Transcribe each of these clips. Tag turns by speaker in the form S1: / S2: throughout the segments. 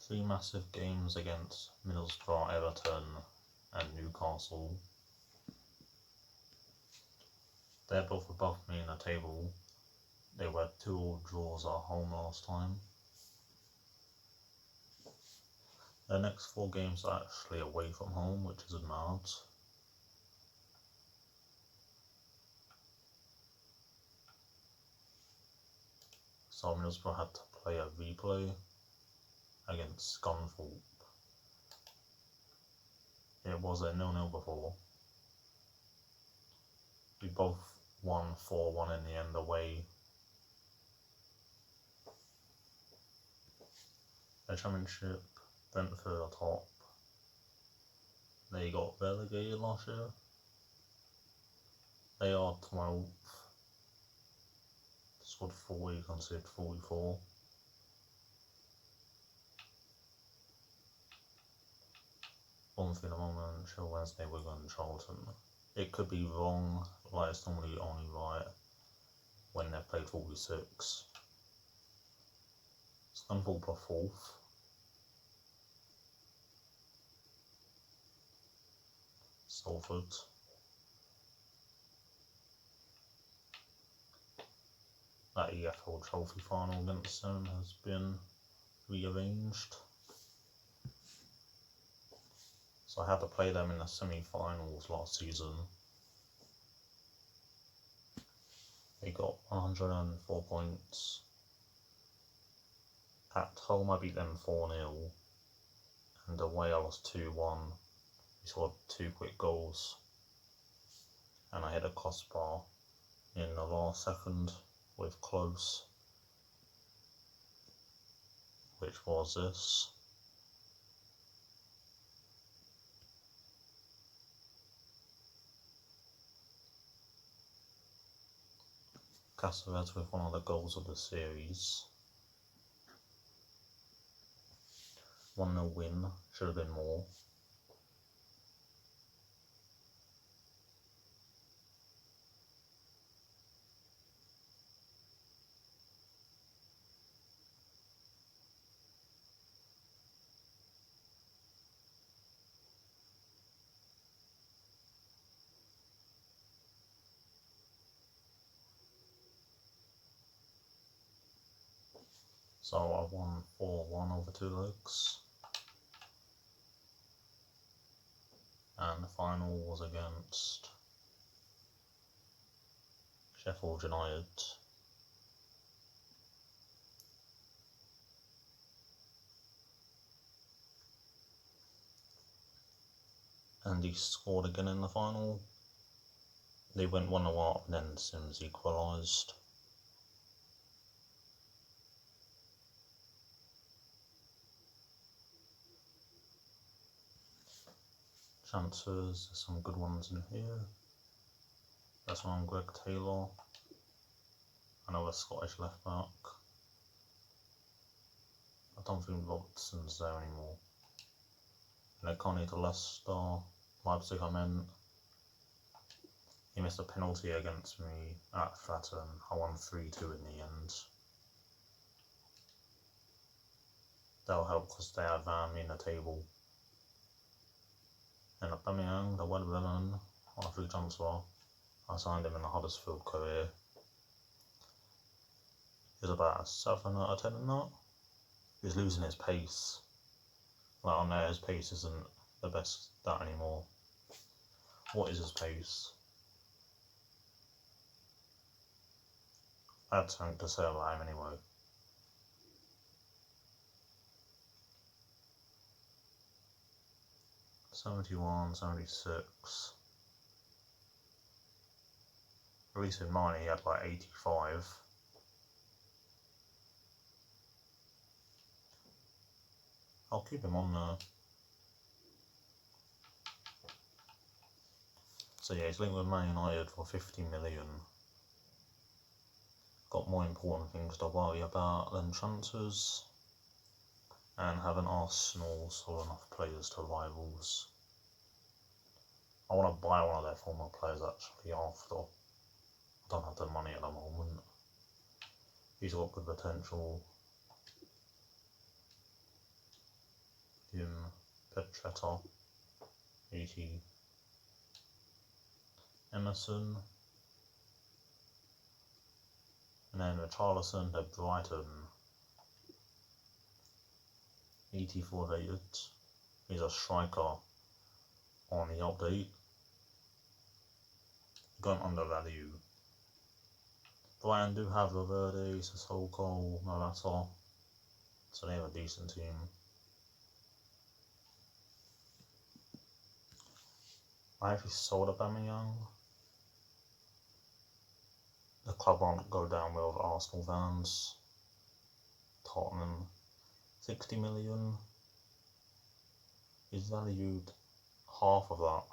S1: Three massive games against Middlesbrough, Everton and Newcastle. They're both above me in the table. They were 2-2 draws at home last time. Their next 4 games are actually away from home, which is mad. So Middlesbrough had to play a replay against Scunthorpe. It was a 0-0 before. We both won 4-1 in the end away. The Championship, Brentford are top. They got relegated last year. They are 12th. Scored 40, conceded 44. One thing at the moment, Sheffield Wednesday, Wigan, Charlton. It could be wrong, like it's normally only right when they've played 46. Scunthorpe are 4th. Salford. That EFL Trophy final against them has been rearranged. So I had to play them in the semi-finals last season. They got 104 points. At home I beat them 4-0. And away I lost 2-1. We scored 2 quick goals. And I hit a crossbar in the last second with close. Which was this. Caceres with one of the goals of the series. 1-0 win, should have been more. So I won 4-1 over 2 legs. And the final was against Sheffield United. And he scored again in the final. They went 1-0 up and then Sims equalised. Transfers, there's some good ones in here. That's one Greg Taylor, another Scottish left back. I don't think Robertson's there anymore. And Connie to Leicester, Leipzig I meant. He missed a penalty against me at Fratton. I won 3-2 in the end. That'll help because they have me in the table. And Aubameyang, the Wed Women, on a free transfer. I signed him in the Huddersfield career. He was about a 7 out of 10 in that. He's losing his pace. Like on there, his pace isn't the best that anymore. What is his pace? I had something to say about him anyway. '71, '76. At least in mine he had like 85. I'll keep him on there. So yeah, he's linked with Man United for 50 million. Got more important things to worry about than transfers. And having Arsenal sold enough players to rivals. I want to buy one of their former players actually after. I don't have the money at the moment. He's got good potential. Tretta, 80. Emerson, and then Richarlison to Brighton, 84 rated. He's a striker on the update. Gone undervalued. Brighton do have Valverde, Sissoko, Morata, so they have a decent team. I actually sold Aubameyang. The club won't go down well with Arsenal fans. Tottenham, 60 million. He's valued half of that,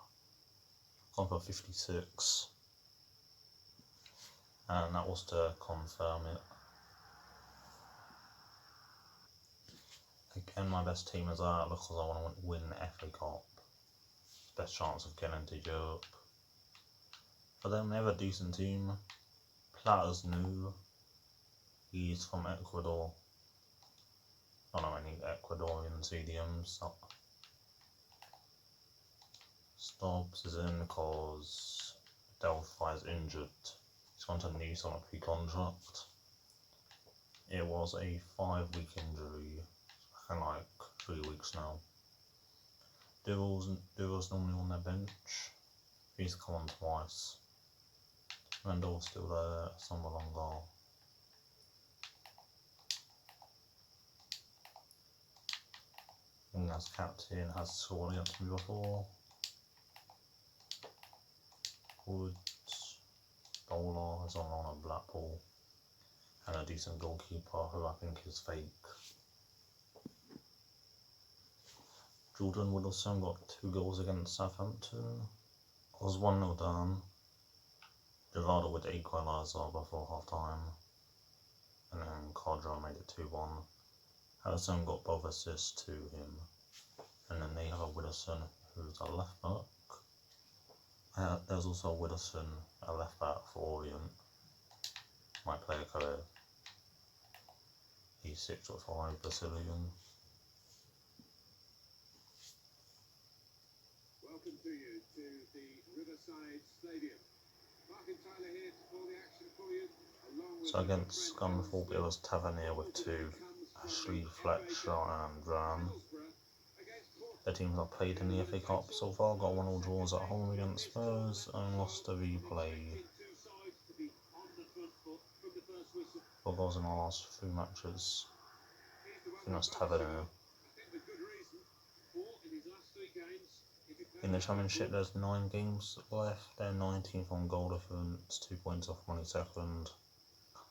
S1: gone for 56. And that was to confirm it. Again, my best team is that because I want to win the FA Cup. Best chance of getting into Europe. For them, they have a decent team. Plata's new. He's from Ecuador. I don't know any Ecuadorian CDMs. Stubbs is in because Delphi is injured. He's gone to Nice on a pre-contract. It was a 5-week injury. I think like 3 weeks now. Durrell's normally on their bench. He's come on twice. Randall's still there, some longer. And as captain has scored against me before. Woods, Bowler is on loan at Blackpool. And a decent goalkeeper who I think is fake. Jordan Woodlson got 2 goals against Southampton. Was 1-0 down. Gerardo with the equaliser before half time. And then Cardra made it 2-1. Harrison got both assists to him. And then they have a Widdowson who's a left back. There's also a Widdowson, a left back for Orient. My player career. He's 6'5", Brazilian.
S2: Welcome to you to the Riverside Stadium. Mark and Tyler here to call the action for you.
S1: So against Gunthorpe, it was Tavernier with 2, Ashley, Fletcher and Ram. The teams I've played in the FA Cup so far got 1-1 draws at home against Spurs and lost a replay. 4 goals in the last 3 matches. I think that's Tavernier. In the Championship, there's 9 games left. They're 19th on goal difference, 2 points off 22nd.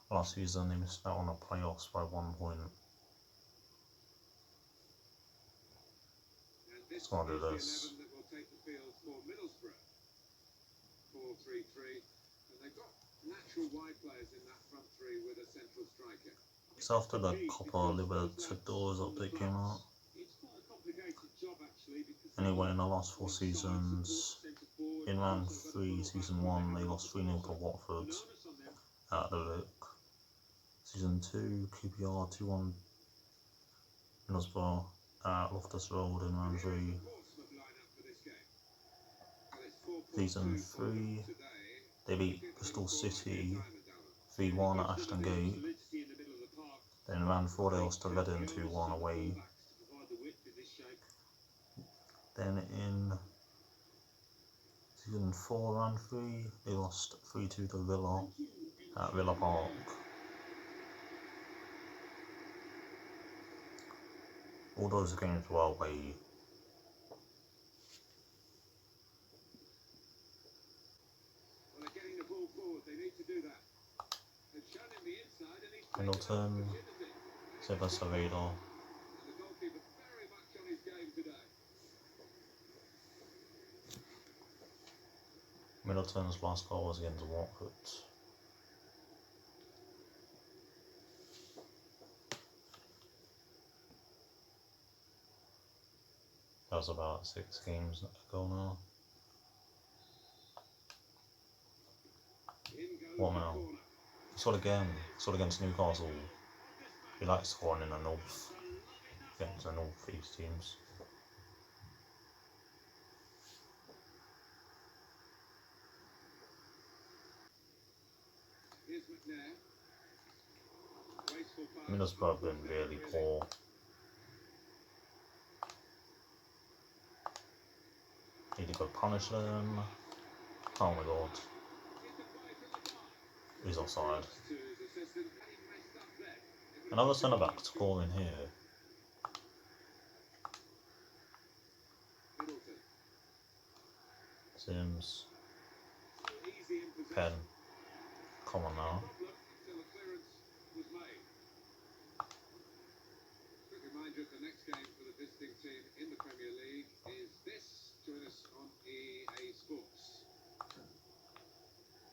S1: Last season, they missed out on the playoffs by 1 point. Let's go and do this.
S2: 4-3-3, and they've got natural wide players in that front three with a central striker.
S1: It's after the Copa Libertadores update came out. Anyway, in the last 4 seasons, in round 3, season 1, they lost 3-0 to Watford at the Vic. Season 2, QPR 2-1 Middlesbrough at Loftus Road in round 3. Season 3, they beat Bristol City 3-1 at Ashton Gate. Then in round 4, they lost to Reading 2-1 away. Then in season 4, round 3, they lost 3-2 to Villa at Villa Park. All those games were away. Middleton, Silva Savedo. Middleton's last goal was against Watford. That was about 6 games ago now. What now? He scored again. He scored against Newcastle. He likes scoring in the north, against the north east teams. Middlesbrough have been really poor. Need to go punish them. Oh my god. He's offside. Another centre back scoring here. Sims. Pen. Come on now.
S2: Quick reminder, the next game for the visiting team in the Premier League is this. Join us on EA Sports.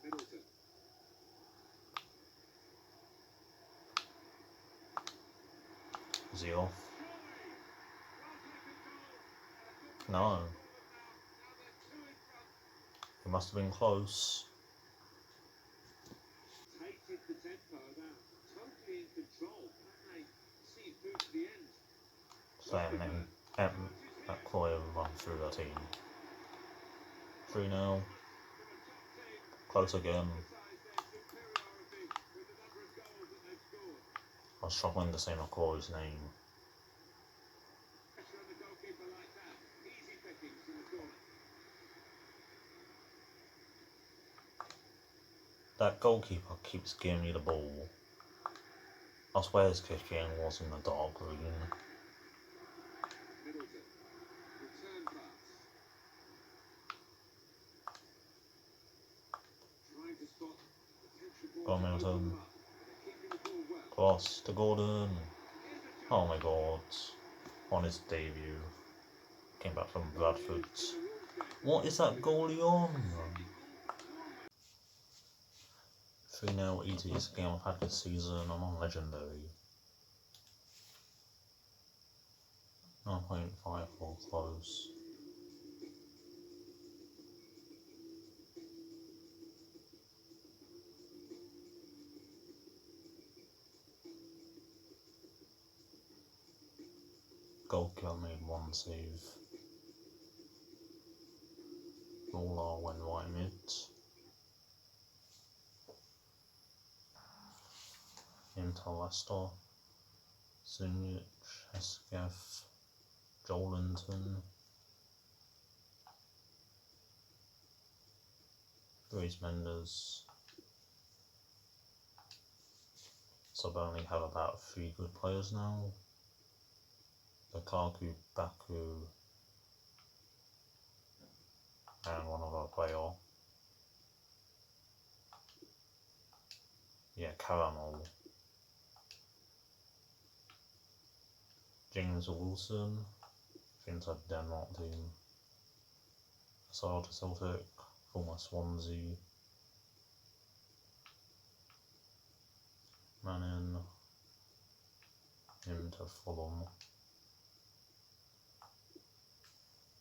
S2: Middleton.
S1: Is he off? No. He must have been close.
S2: Taken the tempo down. Totally in control. Can they see it through to the end?
S1: Saying that Chloe will run through the team. 3-0. Close again. I was struggling to say McCoy's name. That goalkeeper keeps giving me the ball. I swear his kicking was in the dark green. Go on, Middleton. Cross to Gordon. Oh my god. On his debut. Came back from Bradford. What is that goalie on? 3-0 easiest game I've had this season. I'm on legendary. 9.5 for close. Goalkeeper made one save. Lawler went right mid. Into Leicester. Zunic, Eskeff, Jolinton. Reece Mendes. So I only have about 3 good players now. Lukaku, Baku, and one other player. Yeah, Caramel. James Wilson, Finns Denmark team. Assad to Celtic, former Swansea. Manning, him to Fulham.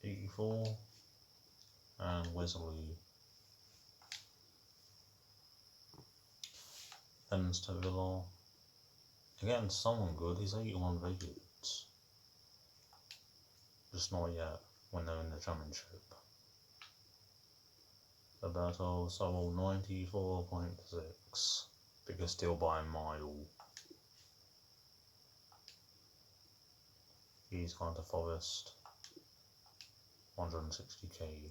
S1: 84, and Wesley. Ends to Villa. Again, someone good, he's 81 visits. Just not yet, when they're in the Championship. Roberto Sowell 94.6, biggest steal by a mile. He's gone to Forest, 160k.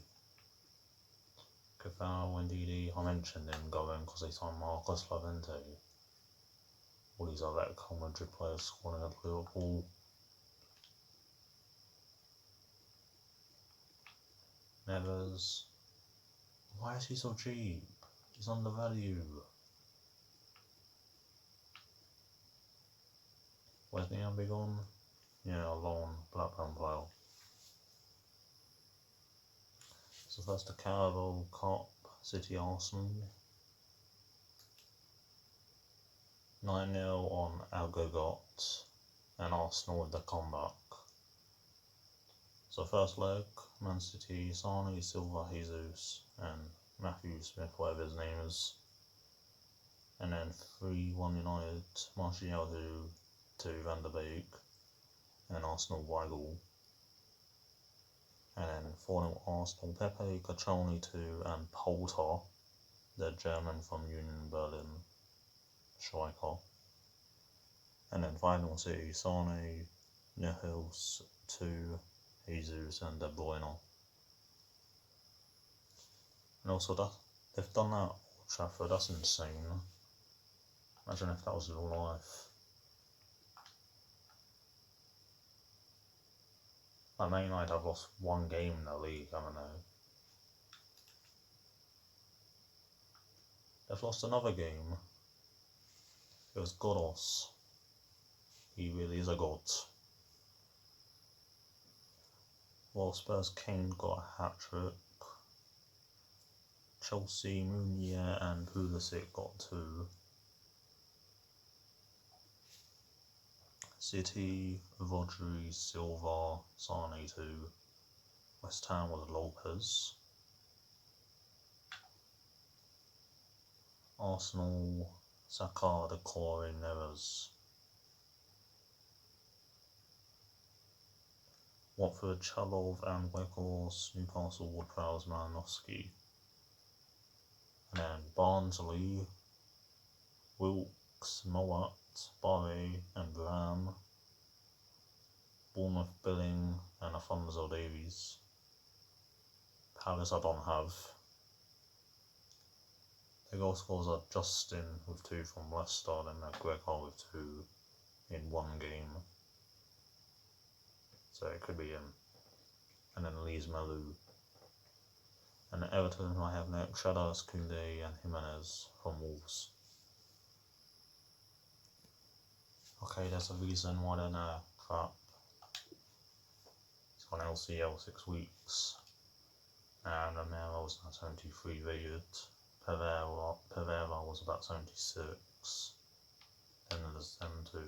S1: Cavaro and Didi, I mentioned him going because they signed Marcus Lavente. All these other Real Madrid players scoring at Liverpool. Neves. Why is he so cheap? He's undervalued. Where's the big on? Yeah, a loan Blackburn player. So that's the Carabao Cup, City Arsenal. 9-0 on Algogot and Arsenal with the comeback. So first leg, Man City, Sane, Silva, Jesus and Matthew Smith, whatever his name is. And then 3-1 United, Martial, 2 Van der Beek and Arsenal Weigl. And then 4-0 Arsenal, Pepe, Caccioni 2 and Polter, the German from Union Berlin striker. And then final City, Sane, Nihils, 2, Jesus and De Bruyne. And also they've done that at Old Trafford, that's insane. Imagine if that was real life. Like Man United have lost one game in the league, haven't they? They've lost another game. It was Godos. He really is a god. Well, Spurs Kane got a hat-trick. Chelsea, Mounier and Pulisic got 2. City, Rodri, Silva, Sane 2. West Ham was Lopez. Arsenal, Saka, Decore, Neves. Watford, Chalov and Weghorst, Newcastle, Wood-Prowse, Malinowski. And then Barnsley, Wilkes, Mowat, Barry and Ram. Bournemouth, Billing and Afonso Davies. Palace I don't have. The goal scorers are Justin with 2 from Leicester and McGregor with 2 in one game. So it could be him. And then Lees Malu. And Everton I have next, Shadas, Koundé and Jimenez from Wolves. Okay, there's a reason why they're now crap. He's on LCL 6 weeks. And Romero's now 73 rated. Pereira was about 76. Then there's them 2.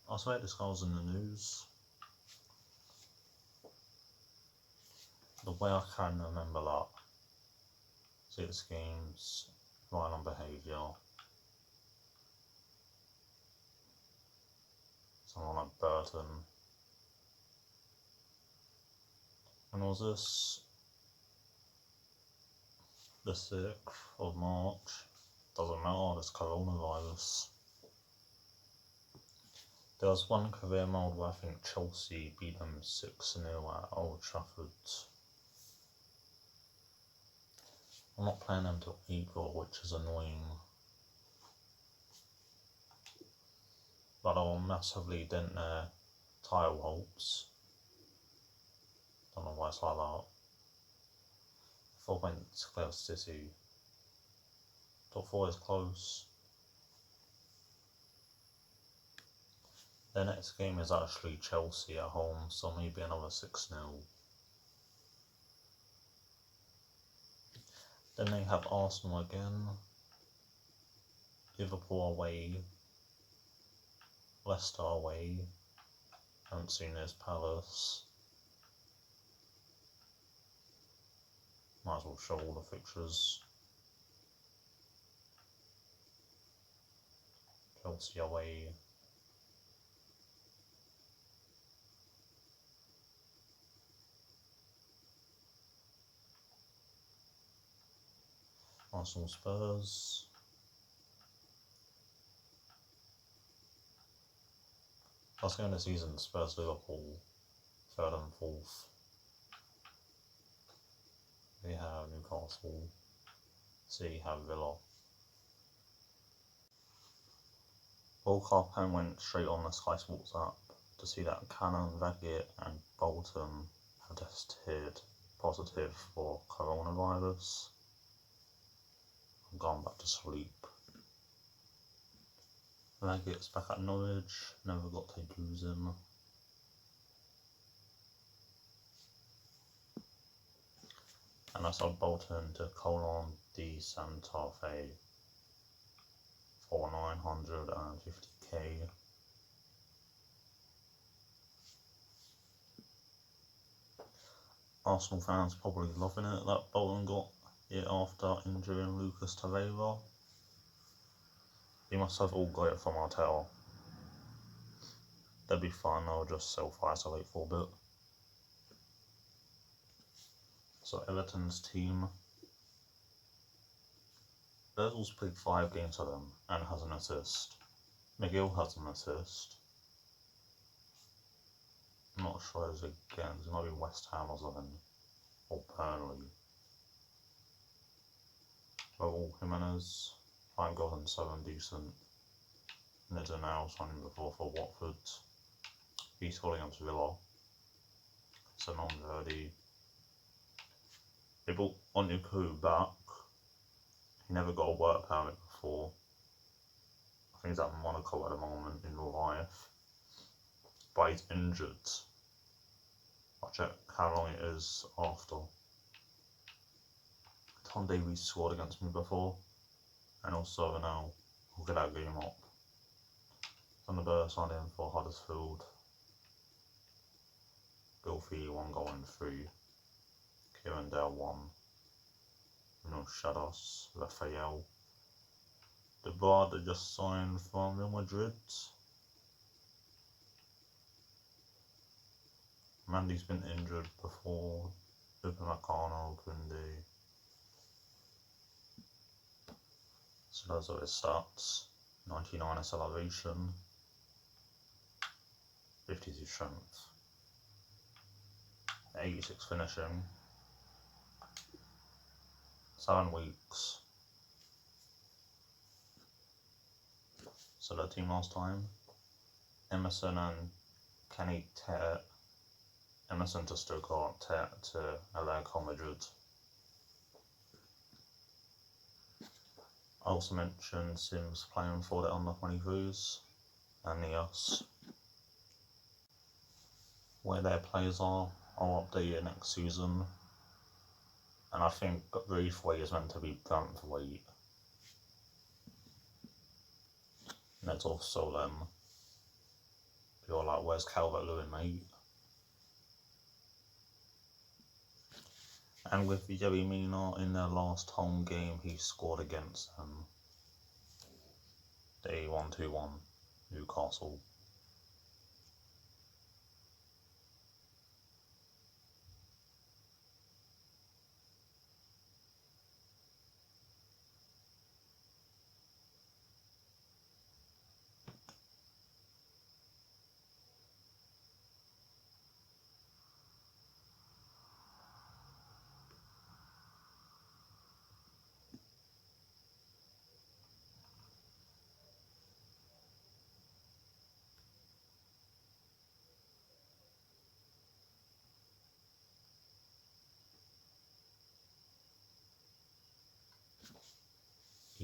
S1: I swear this guy was in the news. The way I can remember that. 6 games, violent behaviour. Someone like Burton. When was this? The 6th of March. Doesn't matter, there's coronavirus. There was one career mode where I think Chelsea beat them 6-0 at Old Trafford. I'm not playing them till April, which is annoying. But I'll massively dent their title hopes. Don't know why it's like that. 4 points close to City. Top 4 is close. Their next game is actually Chelsea at home, so maybe another 6-0. Then they have Arsenal again, Liverpool away, Leicester away, haven't seen this, Palace. Might as well show all the fixtures. Chelsea away. Arsenal Spurs. Last game of the season, Spurs Liverpool, 3rd and 4th. They have Newcastle. City have Villa. World Cup and went straight on the Sky Sports app to see that Cannon, Raggett and Bolton have tested positive for coronavirus. I'm going back to sleep. Raggett's back at Norwich, never got to use him. And I sold Bolton to Colon de Santa Fe for 950k. Arsenal fans probably loving it that Bolton got it after injuring Lucas Torreira. He must have all got it from Arteta. They'd be fine, they'll just self-isolate for a bit. So Everton's team. Ozil's played 5 games for them and has an assist. McGill has an assist. I'm not sure who's against. It might be West Ham or something. Or Burnley. Raul Jimenez. 5 goals and 7 decent. Nidanao signing before for Watford. He scored against Villa. So non-Verdi. They brought Onyekuru back. He never got a work permit before. I think he's at Monaco at the moment in real life. But he's injured. I'll check how long it is after. Tom Davies scored against me before. And also now we'll get that game up. Thunderbird signed in for Huddersfield. Bill Fee 1 goal and 3. Kieran Dale 1. No Shados, Raphael. The bar that just signed from Real Madrid. Mandy's been injured before. Luca Macano, Kunde. So those are his stats. 99 acceleration. 52 strength. 86 finishing. 7 weeks. So the team last time. Emerson and Kenny Tate. Emerson to Stuttgart, Tate to Atletico Madrid. I also mentioned Sims playing for the under-23s and Nias. Where their players are, I'll update it next season. And I think Braithwaite is meant to be Braithwaite. And there's also people like, where's Calvert-Lewin, mate? And with Yerry Mina in their last home game, he scored against them. They won 2-1 Newcastle.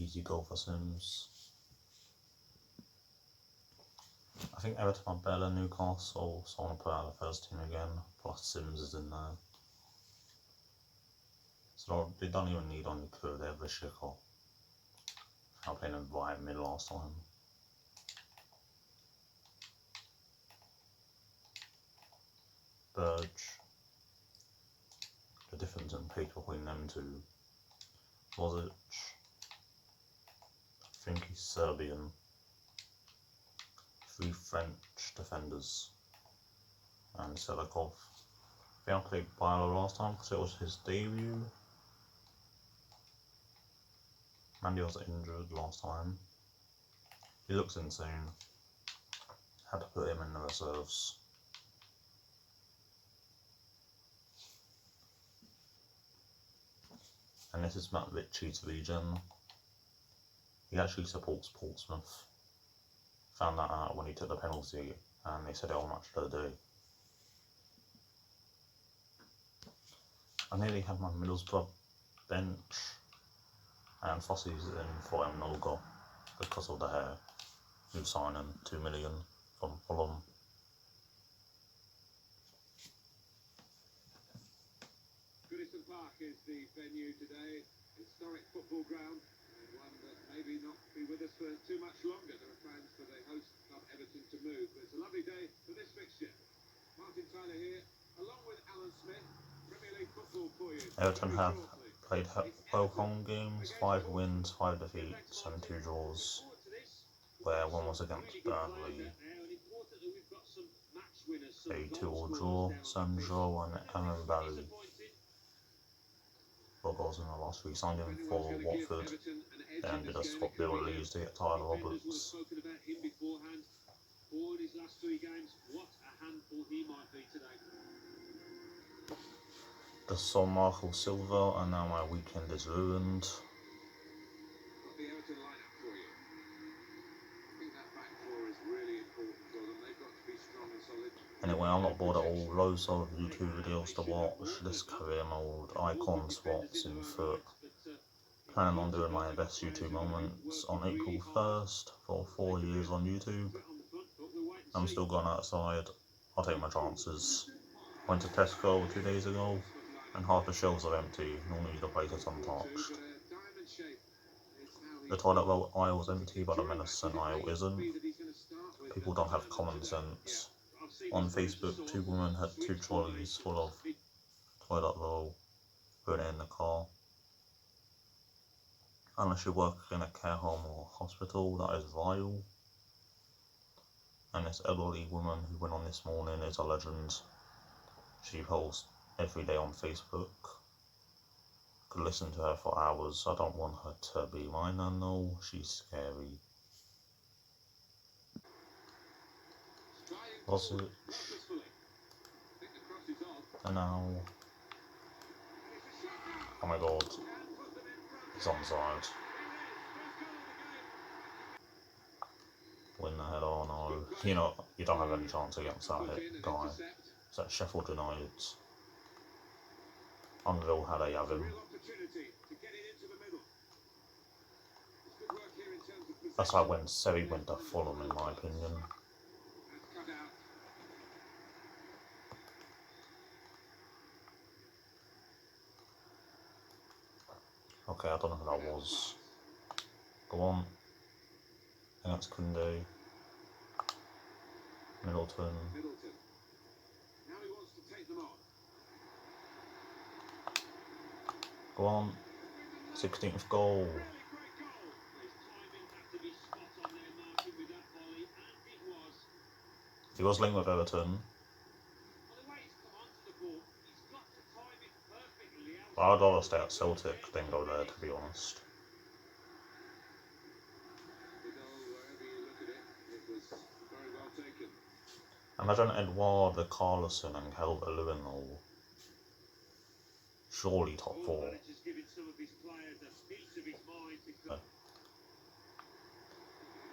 S1: Easy goal for Sims. I think Everton are better than Newcastle, so I want to put out the first team again, plus Sims is in there. So they don't even need on the crew, they have Vishiko. I played him right mid last time. Burge. The difference in pace between them two. Lozic. I think he's Serbian. 3 French defenders. And Selikov. I think I played Bilo last time because it was his debut. Mandy was injured last time. He looks insane. Had to put him in the reserves. And this is Matt Ritchie's regen. He actually supports Portsmouth. Found that out when he took the penalty and they said it on Match of the Day. I nearly had my Middlesbrough bench and Fossey's in for Mnoga because of the hair. New signing, 2 million from Fulham.
S2: Goodison Park is the venue today. Historic football ground. One that maybe not be with us for too much longer. There are plans for the host club Everton to move. But it's a lovely day for this fixture. Martin Tyler here, along with Alan Smith. Premier League football for you.
S1: Everton have played 12 home games, 5 wins, 5 defeats and 2 draws, where one was against Burnley. A 2-all draw, Sanjo and Aaron Barry. 4 goals in the last 3, signed him for Watford. Then did a swap deal with Leeds to get Tyler Roberts.
S2: Spoken about him beforehand. All in his last 3 games, what a handful he might be today.
S1: Just saw Marco Silva, and now my weekend is ruined.
S2: Got the Everton lineup for you. I think that back four is really important for them. They've got to be strong and solid.
S1: Anyway, I'm not bored at all. Loads of YouTube videos to watch. This career mode, icon swaps in foot. Planning on doing my best YouTube moments on April 1st for 4 years on YouTube. I'm still going outside. I'll take my chances. Went to Tesco 2 days ago, and half the shelves are empty. Normally the place is untouched. The toilet aisle is empty, but the medicine aisle isn't. People don't have common sense. On Facebook, 2 women had 2 trolleys full of toilet roll, putting it in the car. Unless you work in a care home or hospital, that is vile. And this elderly woman who went on this morning is a legend. She posts every day on Facebook. Could listen to her for hours. I don't want her to be my nan though. She's scary. Was it? And now, oh my god, he's onside. Win the head, oh no. You know, you don't have any chance against that guy. Is that Sheffield United? Unreal how they have him. That's like when Seri went to Fulham, in my opinion. Okay, I don't know who that was. Go on. I think that's Kunde. Middleton.
S2: Now he wants to take them on.
S1: Go on. 16th goal. He was linked with Everton. But I'd rather stay at Celtic than go there, to be honest. Imagine Eduardo Carlson and Calvert-Lewin all surely top 4.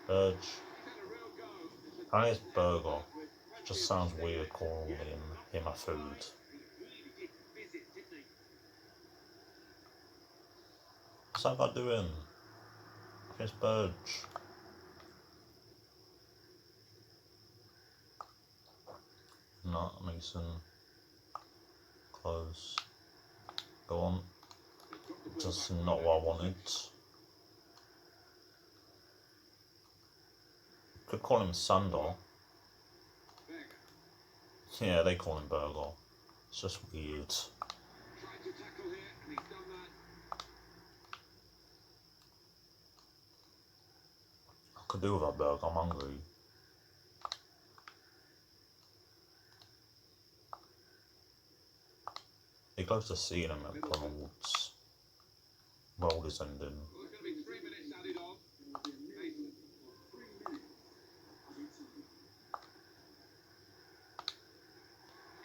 S1: Burge. Apparently it's Burger. It just sounds weird calling him a food. What's that guy doing? It's Burge. Not Mason. Close. Go on. Just not what I wanted. Could call him Sander. Yeah, they call him Burger. It's just weird. I could do with a burger, I'm hungry. He goes to see him at McDonald's. World is ending.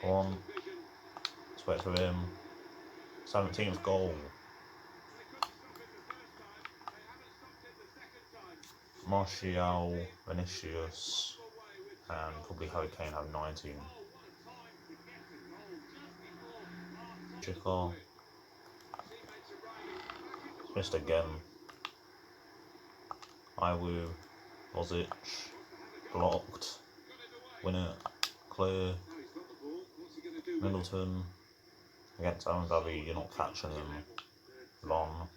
S1: Go on. Let's wait for him. 17th goal. Martial, Vinicius, and probably Harry Kane have 19. Chico. Missed again. Iwu, Lozic, blocked. Win it. Clear. Middleton. Against Aaron Davi, you're not catching him. Long.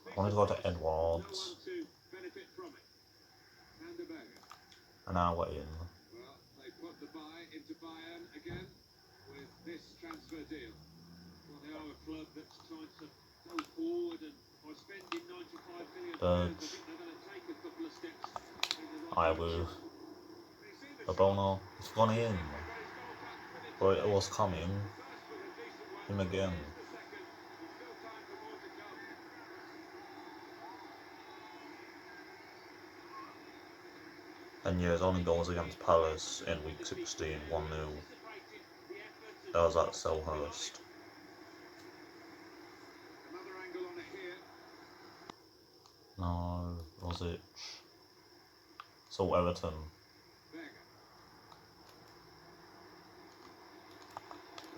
S1: I wanted to go to Edwards. And now we're in.
S2: Well, they put the buy into Bayern again with this transfer deal. Well, they are a club that's trying to go forward, and by spending 95 million pounds, I think they're going to take a couple of steps.
S1: Iwu. Abona. It's gone in. But it was coming. Him again. And yeah, his only goal was against Palace in week 16, 1-0. That was at Selhurst.
S2: Another angle on it here.
S1: No, Rosic. So Everton.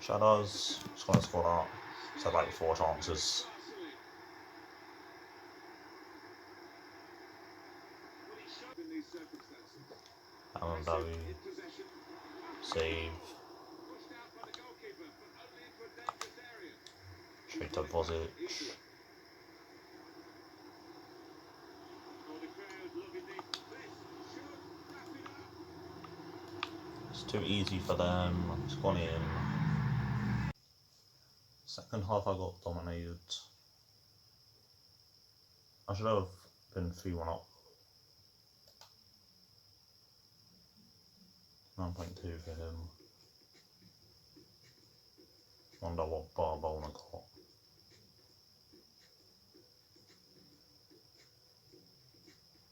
S1: Shadows, just gonna score that. So like 4 chances. Alan Daly. Save. Straight to Rosic. It's too easy for them. It's gone in. Second half I got dominated. I should have been 3-1 up. 9.2 for him. Wonder what Barcelona got.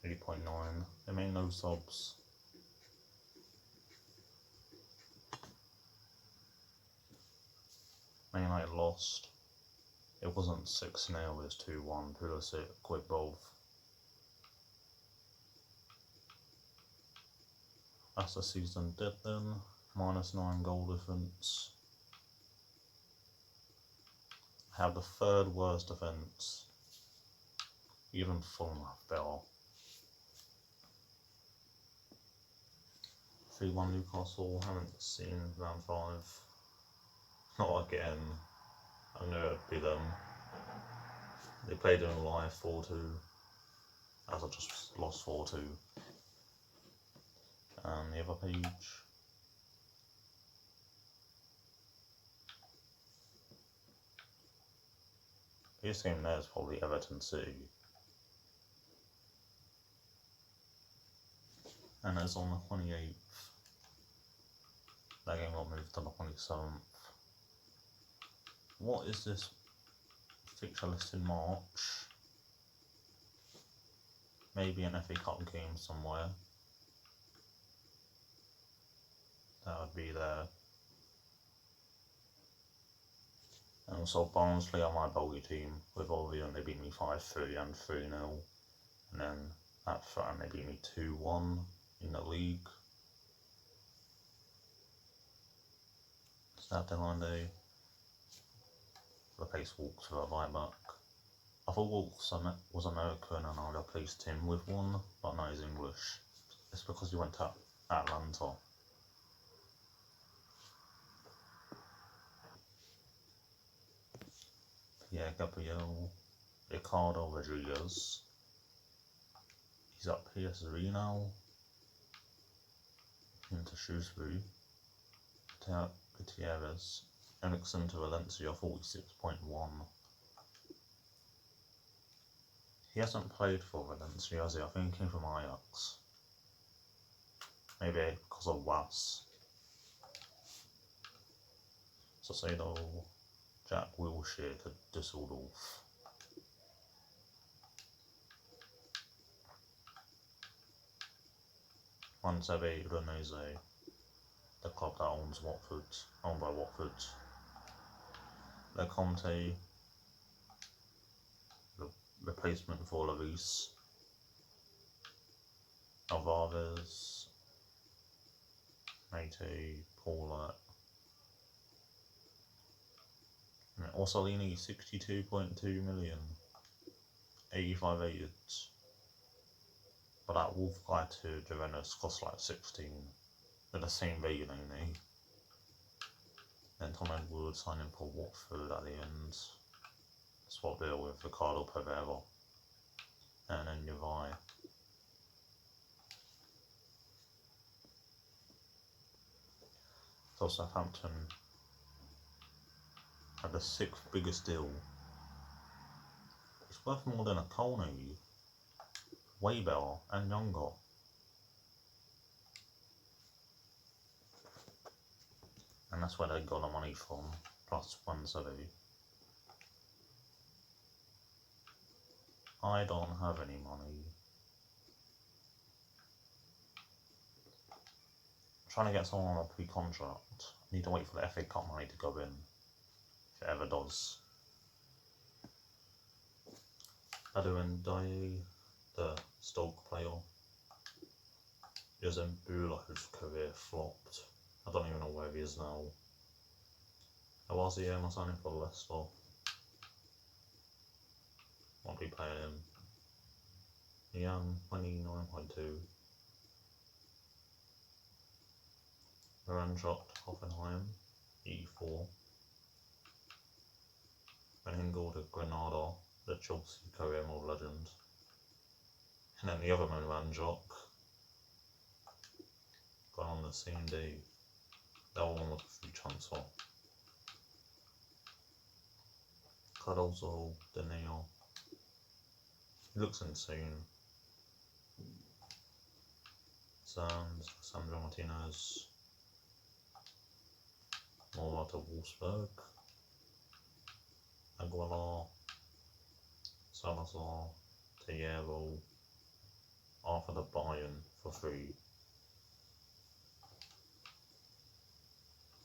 S1: .9. They made no subs. Man United lost. It wasn't 6-0, it was 2-1. Pulisic quit both. That's the season dead then. -9 goal difference. I have the 3rd worst defence. Even Fulham have better. 3-1 Newcastle, haven't seen round 5. Not again. I knew it'd be them. They played in live 4-2. As I just lost 4-2. And the other page. This game there is probably Everton City. And it's on the 28th. That game got moved to the 27th. What is this fixture list in March? Maybe an FA Cup game somewhere. That would be there. And also Barnsley are my bogey team with Albion. They beat me 5-3 and 3-0. And then at Fran they beat me 2-1 in the league. Start deadline day. Replace Walks with a right back. I thought Walks was American and I replaced him with one, but no, he's English. It's because he went to Atlanta. Yeah, Gabriel, Ricardo Rodriguez. He's at PSV now. Into Shrewsbury. Gutierrez. Ericsson to Valencia, 46.1. He hasn't played for Valencia, has he? I think he came from Ajax. Maybe because of Was. Sasado, Jack Wilshere to Düsseldorf. Mansebe Renese, the club that owns Watford, owned by Watford. Le Conte, the replacement for Lloris. Alvarez, Mate, Paula. Orsolini, 62.2 million. 85 agents. But that Wolf guy to Juventus cost like 16. They're the same value, ain't they? Then Tom Edwards signing for Watford at the end. Swap deal with Ricardo Pereira. And then Uruguay. So Southampton had the 6th biggest deal. It's worth more than a Coney. Way better and younger. And that's where they got the money from, plus 170. I don't have any money. trying to get someone on a pre-contract. I need to wait for the FA Cup money to go in, if it ever does. Edwin Day, the Stoke player. Joseph Bula, whose career flopped. I don't even know where he is now. How was he my signing for Leicester? Won't be playing him. Ian, 29.2. Moran shot Hoffenheim, 84. Van Hingle to Granada, the Chelsea career mode legend. And then the other Moran Jock got on the same day. That one was a free transfer. Cardozo, Danilo. He looks insane. Sands, Sandro Martinez. Mora to Wolfsburg. Aguilar. Salazar. Tejero. Arthur the Bayern for free.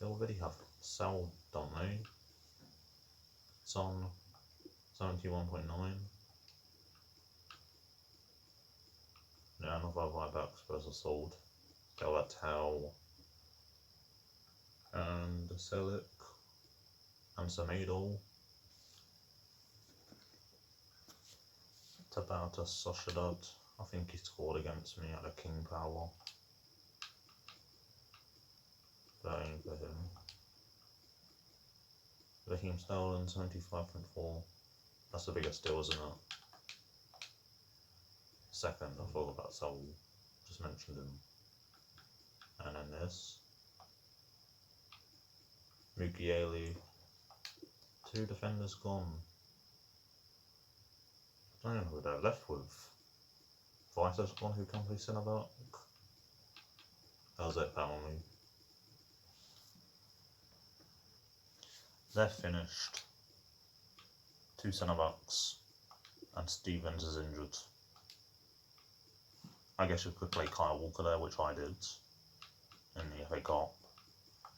S1: They already have Sal, don't they? Son, 71.9. Yeah, another buybacks versus sold. Galatel and Selic and Semedo. Tabata Sociedad. I think he scored against me at the King Power. That ain't for him. Raheem Sterling, 75.4. That's the biggest deal, isn't it? Second, I thought about Saul. Just mentioned him. And then this. Mukiele. 2 defenders gone. I don't know who they're left with. Vice's one who can play centre back. That was it, apparently. They're finished. 2 centre backs. And Stevens is injured. I guess you could play Kyle Walker there, which I did in the FA Cup.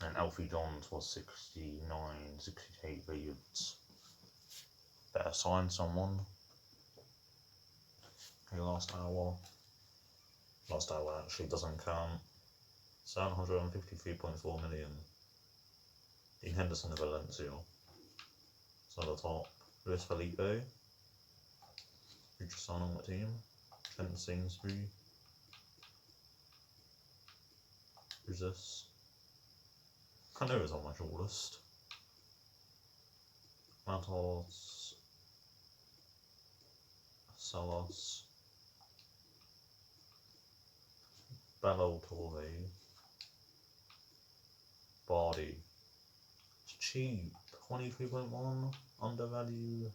S1: And Alfie Johns was 69, 68 rated. Better sign someone. Okay, last hour actually doesn't count. 753.4 million. Dean Henderson of Valencia. It's on the top. Luis Felipe. Who just signed on the team. Trent Sainsbury. Who's this? I know it's on my short list. Matos. Salas. Balotore. Bardi. It's cheap. 23.1. Undervalue.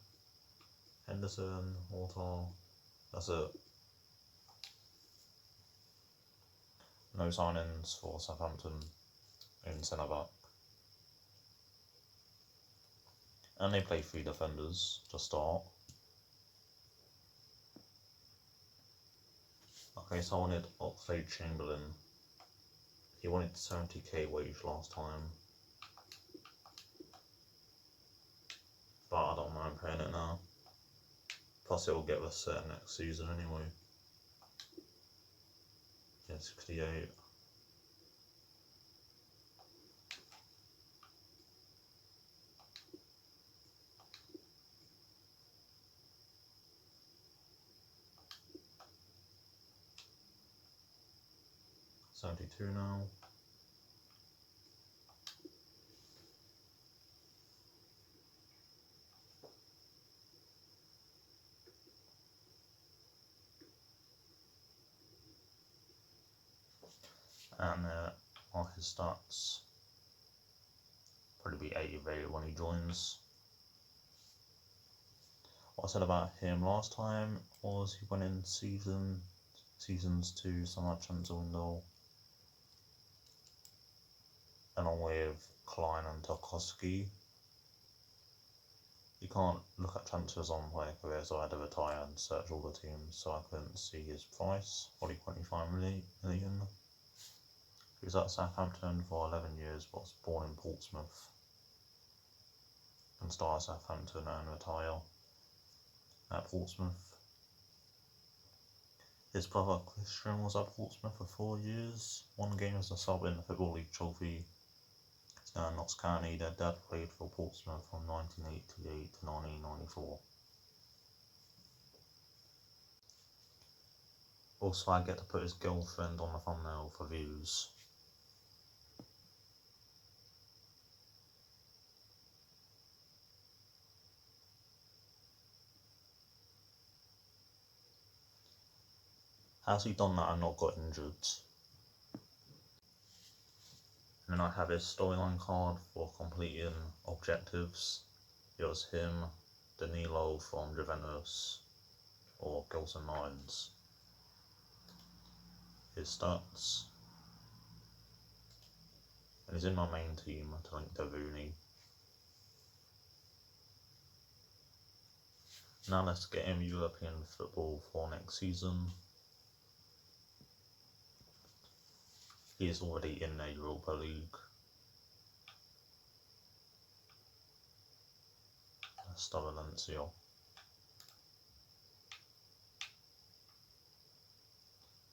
S1: Henderson. Horta. That's it. No signings for Southampton in centre back. And they play 3 defenders to start. Okay, so I wanted OXLADE-CHAMBERLAIN. He wanted 70k wage last time. But I don't mind paying it now. Plus it will get us set next season anyway. Yeah, 68. $72 now. And are his stats. Probably be 80 rated when he joins. What I said about him last time was he went in seasons 2 summer transfer window, along with Klein and Tarkowski. You can't look at transfers on player career, so I had to retire and search all the teams, so I couldn't see his price. Probably 25 million. He was at Southampton for 11 years but was born in Portsmouth. And start at Southampton and retire at Portsmouth. His brother Christian was at Portsmouth for 4 years, 1 game as a sub in the Football League Trophy. Notts County, their dad played for Portsmouth from 1988 to 1994. Also, I get to put his girlfriend on the thumbnail for views. How's he done that and not got injured? And then I have his storyline card for completing objectives. It was him, Danilo from Juventus, or Gilson Lions. His stats. And he's in my main team to link to Rooney. Now let's get him European football for next season. He is already in the Europa League. Valencia.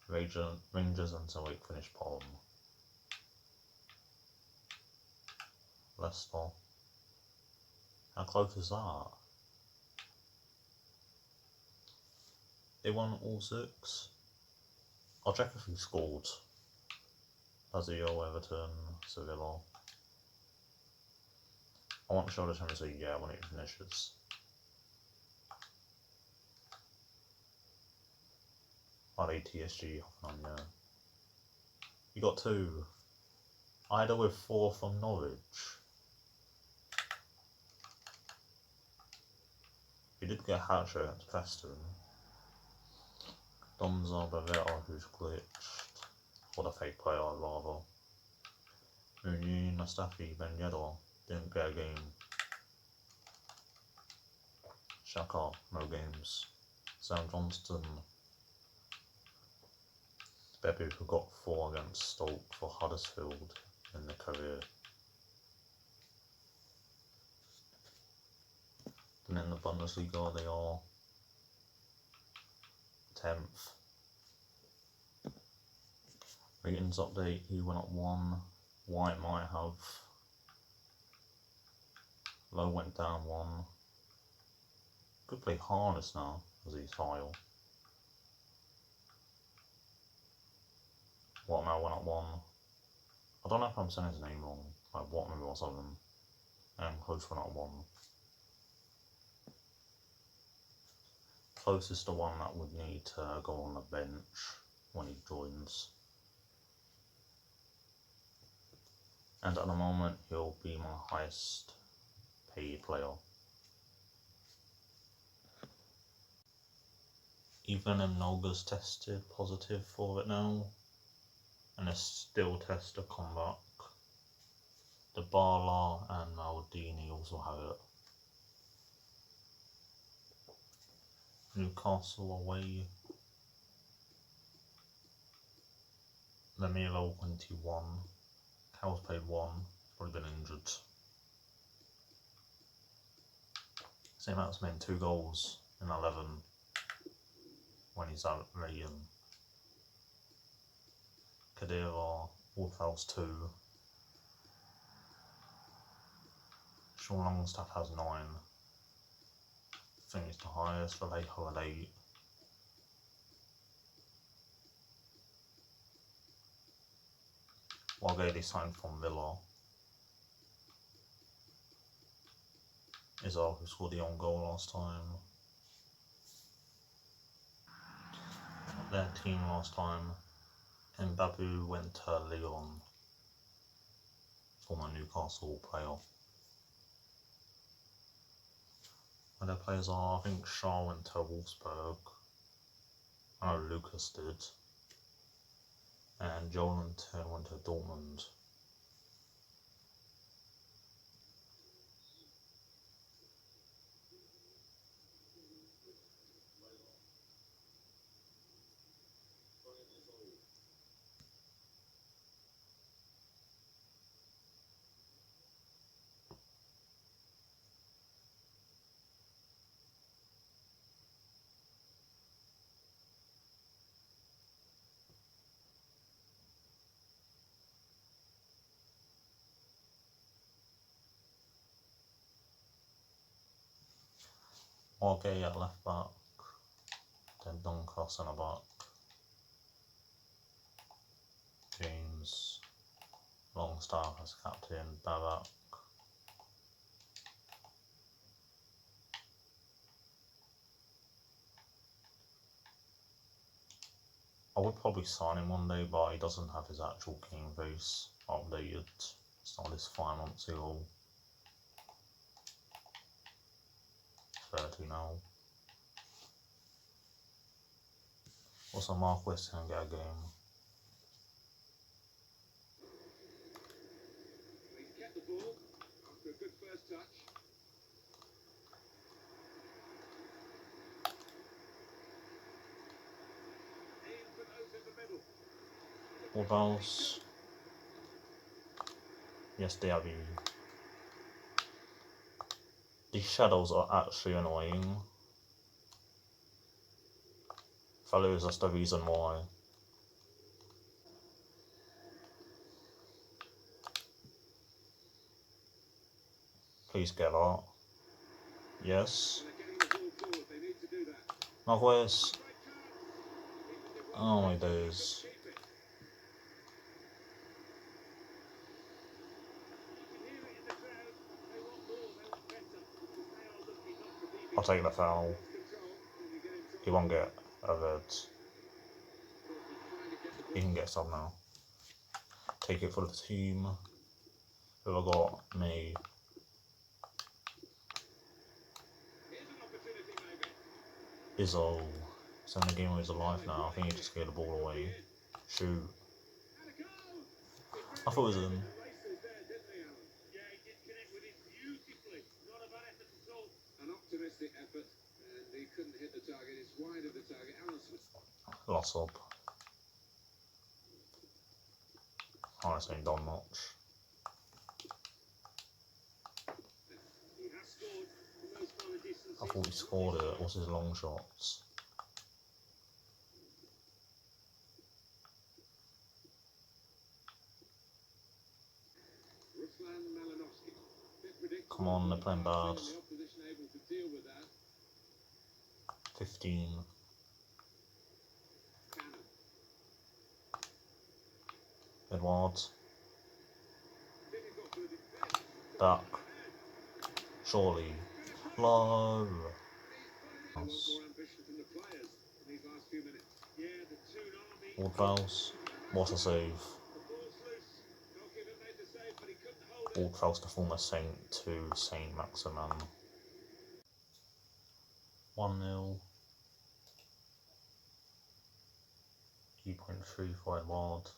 S1: Rangers until 8 finished bottom. Leicester. How close is that? They won all 6. I'll check if he scored. Lazio, Everton, Sevilla. I want to show the Champions League, yeah, when it finishes. TSG, Hoffenheim, yeah. You got 2. Ida with 4 from Norwich. He did get a hat-trick against Preston. Donza Bavetta, who's glitched. Or the fake player, rather. Mooney, Mustafi, Ben Yedder didn't get a game. Shaka, no games. Sam Johnston. Bebu, who got 4 against Stoke for Huddersfield in the career. And in the Bundesliga they are 10th. Ratings update, he went up 1. White might have. Low went down 1. Could play Harness now as he's higher. Waterman went up 1. I don't know if I'm saying his name wrong, like Waterman or something. And Close went up 1. Close is the one that would need to go on the bench when he joins. And at the moment, he'll be my highest paid player. Even Mnoga's tested positive for it now, and there's still tests to come back. The Barla and Maldini also have it. Newcastle away. Lamelo 21. Cal's played 1. Probably been injured. Same out's made 2 goals in 11 when he's out rating. Kadira, Wolfhouse 2. Sean Longstaff has 9. I think it's the highest. Vallejo at 8. Walgady signed from Villa. Izal, who scored the own goal last time. Their team last time. And Babu went to Lyon. Former Newcastle player. And their players are, I think Shaw went to Wolfsburg. I know Lucas did. And Joelinton went to Dortmund. Morgay at left back, then Dunker centre back, James Longstaff as captain, Barak. I would probably sign him one day, but he doesn't have his actual king face updated. It's not his 5 months ago. 30 now. Also, Mark West can get a game.
S2: He's kept the ball after a good first touch. Aim for those in the middle.
S1: What else? Yes, they have you. These shadows are actually annoying. Fellows, that's the reason why. Please get that. Yes.
S2: They're getting the ball forward. They need to do that.
S1: Northwest.
S2: Great chance.
S1: Oh my days.
S2: Keep it. You can hear it in the crowd. They want more. They want better. Because they are looking not to be
S1: I'll take the foul.
S2: lost control. And you get in trouble.
S1: He won't get a red.
S2: Trying to get the ball.
S1: He can get some now. Take it for the team. Who I got? Me.
S2: Here's an opportunity, maybe.
S1: Izzo. It's in the game of his life now. I think he just gave the ball away. Shoot.
S2: And a goal.
S1: I thought it was in.
S2: The races there, didn't they, Alan? Yeah, he did connect with it beautifully. Not a bad effort at all. An optimistic effort, and he couldn't hit the target. It's wide of the target. Alan Smith.
S1: Loss up. Honestly, ain't done much.
S2: He has scored from those kind of distances.
S1: I thought he scored it. What's his long shots?
S2: Ruslan Malinovsky. Bit predictable.
S1: Come on, they're playing bad.
S2: And the opposition able to deal with that.
S1: 15.
S2: Cannon.
S1: Edwards.
S2: Difficult for the defence.
S1: Back. Surely. Low.
S2: They want more ambition from the players in these last few minutes. Yeah, the tsunami.
S1: Ward-Prowse. What a save.
S2: The ball's loose. Goalkeeper made the save, but he couldn't hold it.
S1: Ward-Prowse to former Saint to Saint Maximin. 1-0. 8.3 for Edward.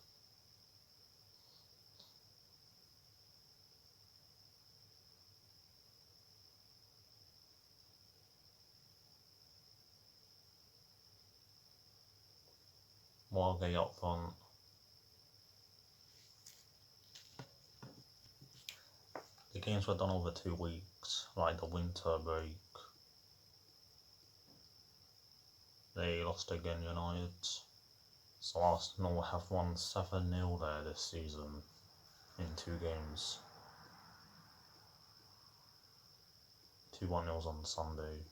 S1: Morgay up front. The games were done over 2 weeks, like the winter break. They lost again, United. So Arsenal have won 7-0 there this season in 2 games. 2 1-0s on Sunday.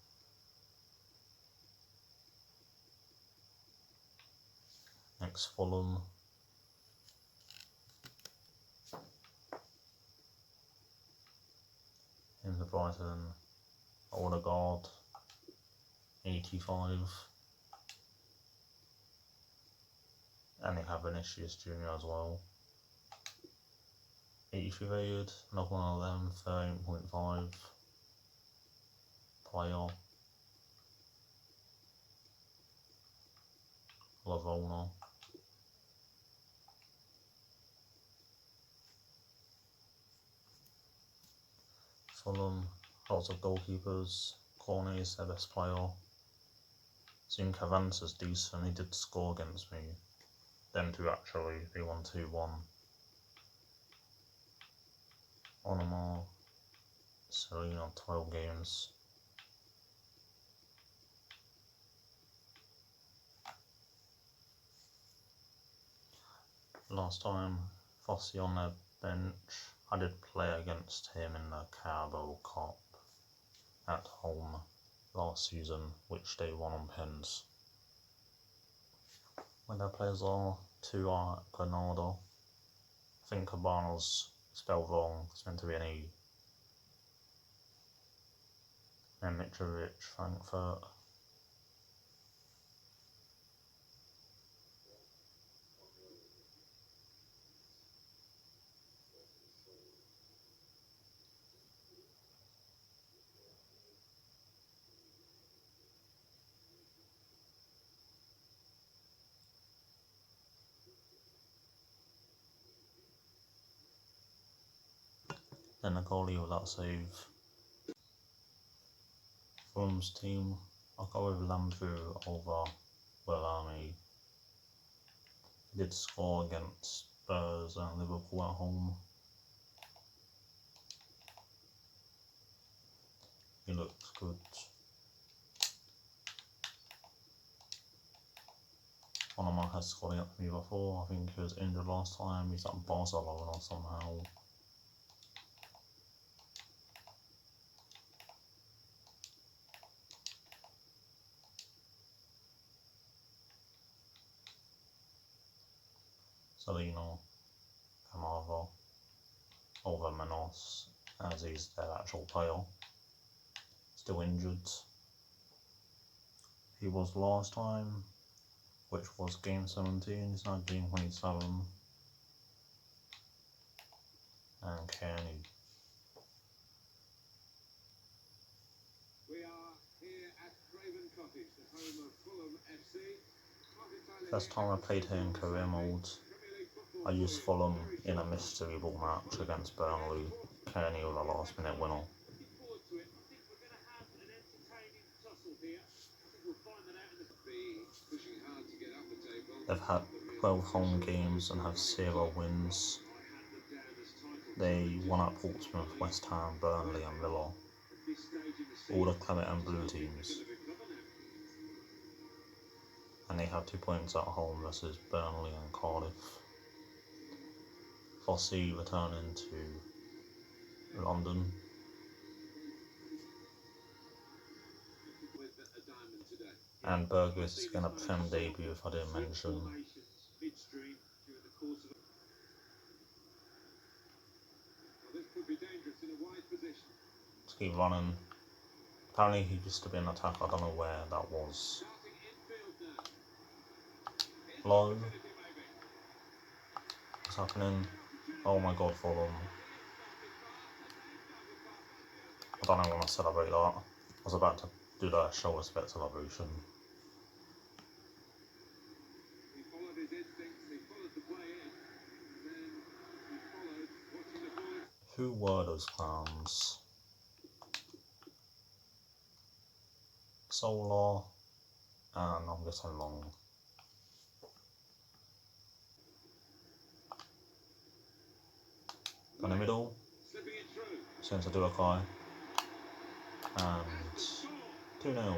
S1: Next Fulham. In the Brighton. Odegaard. 85. And they have Vinicius Jr. as well. 83 rated, another one of them, 13.5. Player. Lavona. Fulham, lots of goalkeepers. Corney is their best player. Seeing Cavanta's decent, he did score against me. Them two actually, they won 2-1. Onoma, Selena, 12 games. Last time, Fossey on their bench. I did play against him in the Carabao Cup at home. last season, which they won on pens. When their players are two are Granada. I think Cabana's spelled wrong. It's meant to be any. And Mitrovic, Frankfurt. Then the goalie with that save. Fulham's team, I'll go with Lambu over Wellami. He did score against Spurs and Liverpool at home. He looks good. One of mine has scored against me before. I think he was injured last time. He's at Barcelona somehow. Salino, Camara, over Manos, as he's their actual player. Still injured. He was last time, which was game 17, he's now game 27. And Kearney.
S2: We are here at Craven Cottage, the home of Fulham FC.
S1: First time I played here in career mode, I used Fulham in a mystery ball match against Burnley. Kearney with a last minute winner. They've had 12 home games and have 0 wins. They won at Portsmouth, West Ham, Burnley and Villa. All the claret and blue teams. And they had 2 points at home versus Burnley and Cardiff. Fossey returning to London. And Burgess is going to Prem debut, if I didn't mention. Let's keep running. Apparently he used to be an attacker, I don't know where that was. Low. What's happening? Oh my god, Fulham. I don't know when I celebrate that. I was about to do that show respect celebration. Who were those clowns? Solar, and I'm getting long. In the middle, sends a Duakai, and 2-0.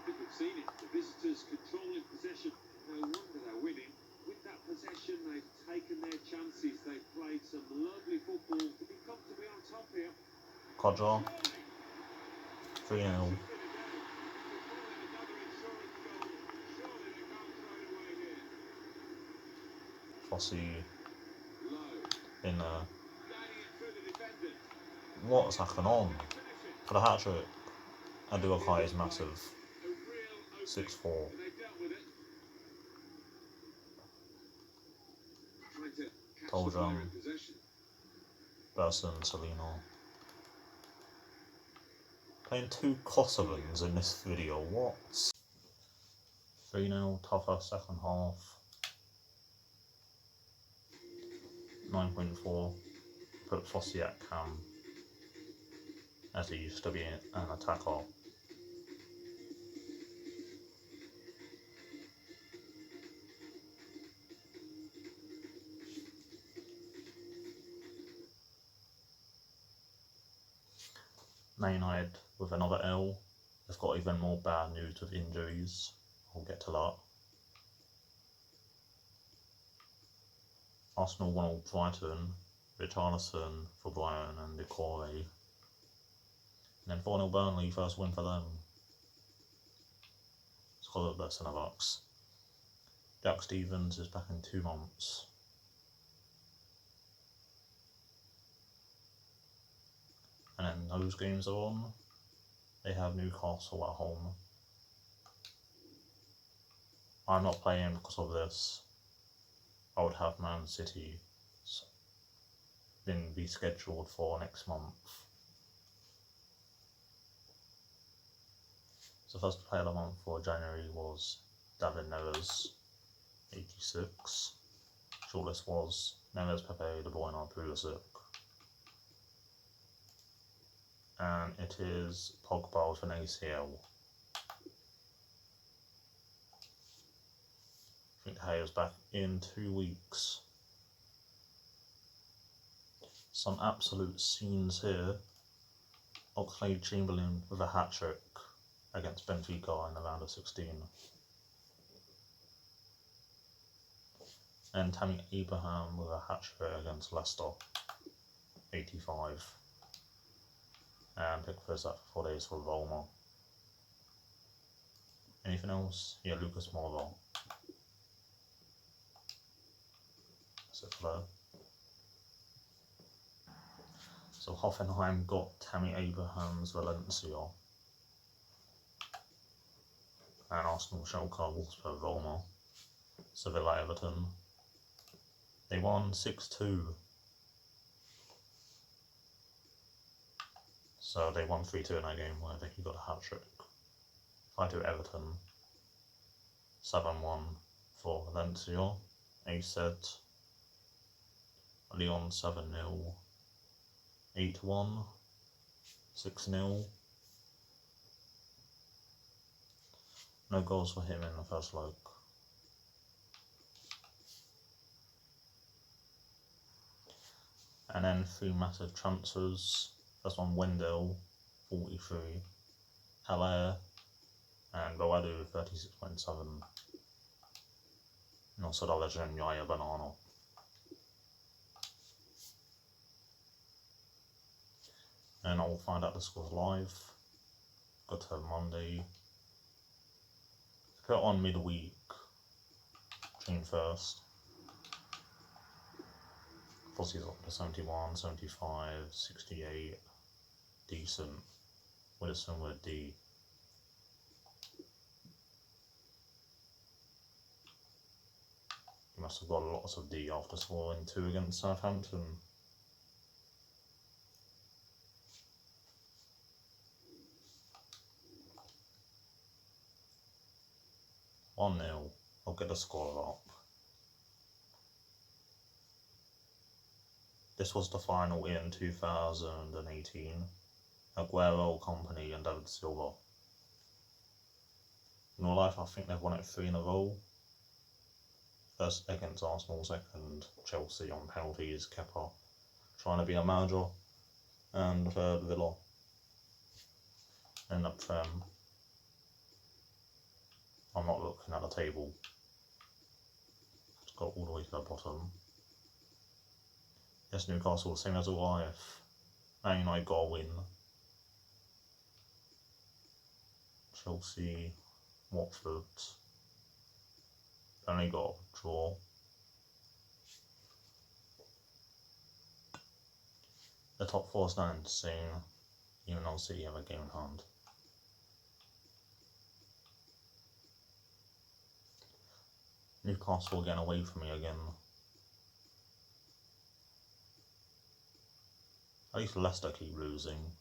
S2: We've seen it, the visitors controlling possession. No wonder they're winning. With that possession, they've taken their chances. They've played some lovely football to be comfortably on top here.
S1: Kodja, 3-0. Fossey in there. What's happening on? For the hat-trick. And Duakai is massive. 6-4. Toldrum, Burson, Salino. Playing 2 Kosovans in this video, what? 3-0, tougher second half. 9.4, put Fossey at cam, as he used to be an attacker. Man United with another L. They've got even more bad news with injuries. I'll get to that. Arsenal won all Brighton. Richarlison for Brighton and Decore. And then 4-0 Burnley, first win for them. Squad of their centre backs. Jack Stevens is back in 2 months. And then those games are on. They have Newcastle at home. I'm not playing because of this. I would have Man City then be scheduled for next month. So first player of the month for January was David Neres, 86. Shortlist was Neres, Pepe, De Bruyne, Pulisic. And it is Pogba with an ACL. I think Hay is back in 2 weeks. Some absolute scenes here. OXLADE-CHAMBERLAIN with a hat-trick against Benfica in the round of 16. And Tammy Abraham with a hat-trick against Leicester, 85. And Pickford's out for 4 days for Roma. Anything else? Yeah, Lucas Moura. That's it for that. So Hoffenheim got Tammy Abraham's Valencia. And Arsenal, Schalke, Wolfsburg, Roma. Sevilla, Everton. They won 6-2. So they won 3-2 in that game where he got a hat-trick. 5-2 Everton. 7-1 for Valencia. AZ. Lyon 7-0. 8-1. 6-0. No goals for him in the first leg. And then 3 massive transfers. First one, Wendell, 43. Haller and Boadu, 36.7. And also the legend Yaya Banana. And I will find out the scores live. Got to Monday. Put it on midweek. June 1st. Fossey's up to 71, 75, 68. Decent. Widdowson with a D. He must have got lots of D after scoring 2 against Southampton. One 0. I'll get the score up. This was the final in 2018. Aguero, Company and David Silva. In real life, I think they've won it 3 in a row. First against Arsenal, second Chelsea on penalties, Kepa trying to be a manager, and third Villa. And up Prem. I'm not looking at the table. It's got all the way to the bottom. Yes, Newcastle, same as all life. Man United got a win. Chelsea, Watford only got a draw. The top 4 stand soon, even though City have a game in hand. Newcastle getting away from me again. At least Leicester keep losing.